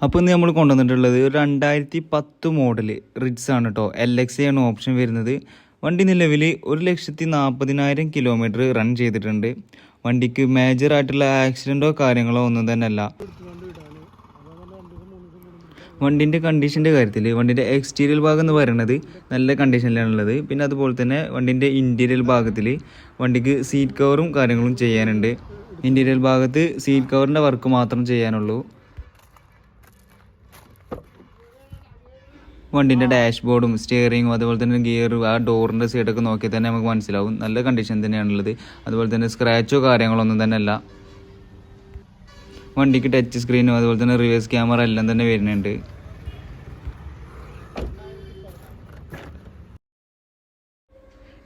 അപ്പോൾ ഇന്ന് നമ്മൾ കൊണ്ടുവന്നിട്ടുള്ളത് ഒരു 2010 മോഡൽ റിഡ്സ് ആണ് കേട്ടോ. LX ആണ് ഓപ്ഷൻ വരുന്നത്. വണ്ടി നിലവിൽ 1,40,000 കിലോമീറ്റർ റൺ ചെയ്തിട്ടുണ്ട്. വണ്ടിക്ക് മേജറായിട്ടുള്ള ആക്സിഡൻറ്റോ കാര്യങ്ങളോ ഒന്നും തന്നെ അല്ല. വണ്ടിൻ്റെ കണ്ടീഷൻ്റെ കാര്യത്തിൽ വണ്ടിൻ്റെ എക്സ്റ്റീരിയൽ ഭാഗം എന്ന് പറയുന്നത് നല്ല കണ്ടീഷനിലാണുള്ളത്. പിന്നെ അതുപോലെ തന്നെ വണ്ടിൻ്റെ ഇൻറ്റീരിയൽ ഭാഗത്തിൽ വണ്ടിക്ക് സീറ്റ് കവറും കാര്യങ്ങളും ചെയ്യാനുണ്ട്. ഇൻറ്റീരിയൽ ഭാഗത്ത് സീറ്റ് കവറിൻ്റെ വർക്ക് മാത്രം ചെയ്യാനുള്ളൂ. വണ്ടിൻ്റെ ഡാഷ്ബോർഡും സ്റ്റിയറിങ്ങും അതുപോലെ തന്നെ ഗിയറും ആ ഡോറിൻ്റെ സൈഡൊക്കെ നോക്കിയാൽ തന്നെ നമുക്ക് മനസ്സിലാവും നല്ല കണ്ടീഷൻ തന്നെയാണുള്ളത്. അതുപോലെ തന്നെ സ്ക്രാച്ചോ കാര്യങ്ങളൊന്നും തന്നെ അല്ല. വണ്ടിക്ക് ടച്ച് സ്ക്രീനും അതുപോലെ തന്നെ റിവേഴ്സ് ക്യാമറ എല്ലാം തന്നെ വരുന്നുണ്ട്.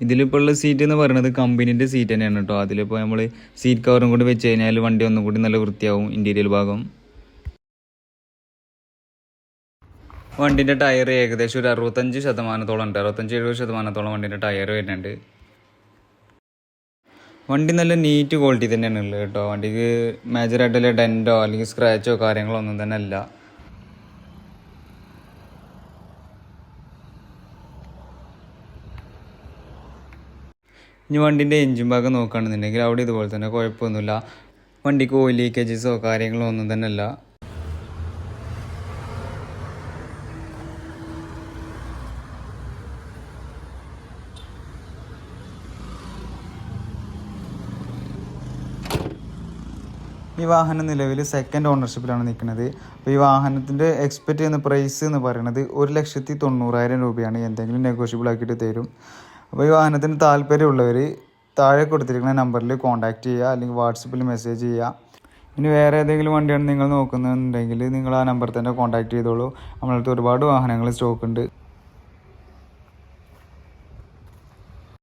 ഇതിലിപ്പോൾ ഉള്ള സീറ്റ് എന്ന് പറയുന്നത് കമ്പനീൻ്റെ സീറ്റ് തന്നെയാണ് കേട്ടോ. അതിലിപ്പോൾ നമ്മൾ സീറ്റ് കവറും കൂടി വെച്ച് കഴിഞ്ഞാൽ വണ്ടി ഒന്നും കൂടി നല്ല വൃത്തിയാവും ഇൻറ്റീരിയൽ ഭാഗം. വണ്ടിൻ്റെ ടയർ ഏകദേശം ഒരു 65% ഉണ്ട്. 65-70% വണ്ടിൻ്റെ ടയർ വരുന്നുണ്ട്. വണ്ടി നല്ല നീറ്റ് ക്വാളിറ്റി തന്നെയാണ് ഉള്ളത് കേട്ടോ. വണ്ടിക്ക് മേജറായിട്ടുള്ള ഡെൻറ്റോ അല്ലെങ്കിൽ സ്ക്രാച്ചോ കാര്യങ്ങളോ ഒന്നും തന്നെ അല്ല. ഇനി വണ്ടിൻ്റെ എൻജിൻ ഭാഗം നോക്കുകയാണെന്നുണ്ടെങ്കിൽ അവിടെ ഇതുപോലെ തന്നെ കുഴപ്പമൊന്നുമില്ല. വണ്ടിക്ക് ഓയിൽ ലീക്കേജസോ കാര്യങ്ങളോ ഒന്നും തന്നെ അല്ല. ഈ വാഹനം നിലവിൽ സെക്കൻഡ് ഓണർഷിപ്പിലാണ് നിൽക്കുന്നത്. അപ്പോൾ ഈ വാഹനത്തിൻ്റെ എക്സ്പെക്റ്റ് ചെയ്യുന്ന പ്രൈസ് എന്ന് പറയുന്നത് 1,90,000 രൂപയാണ്. എന്തെങ്കിലും നെഗോഷ്യബിൾ ആക്കിയിട്ട് തരും. അപ്പോൾ ഈ വാഹനത്തിന് താല്പര്യമുള്ളവർ താഴെ കൊടുത്തിരിക്കുന്ന നമ്പറിൽ കോൺടാക്റ്റ് ചെയ്യുക, അല്ലെങ്കിൽ വാട്സപ്പിൽ മെസ്സേജ് ചെയ്യുക. ഇനി വേറെ ഏതെങ്കിലും വണ്ടിയാണ് നിങ്ങൾ നോക്കുന്നുണ്ടെങ്കിൽ നിങ്ങൾ ആ നമ്പറിൽ തന്നെ കോൺടാക്റ്റ് ചെയ്തോളൂ. നമ്മളടുത്ത് ഒരുപാട് വാഹനങ്ങൾ സ്റ്റോക്ക് ഉണ്ട്.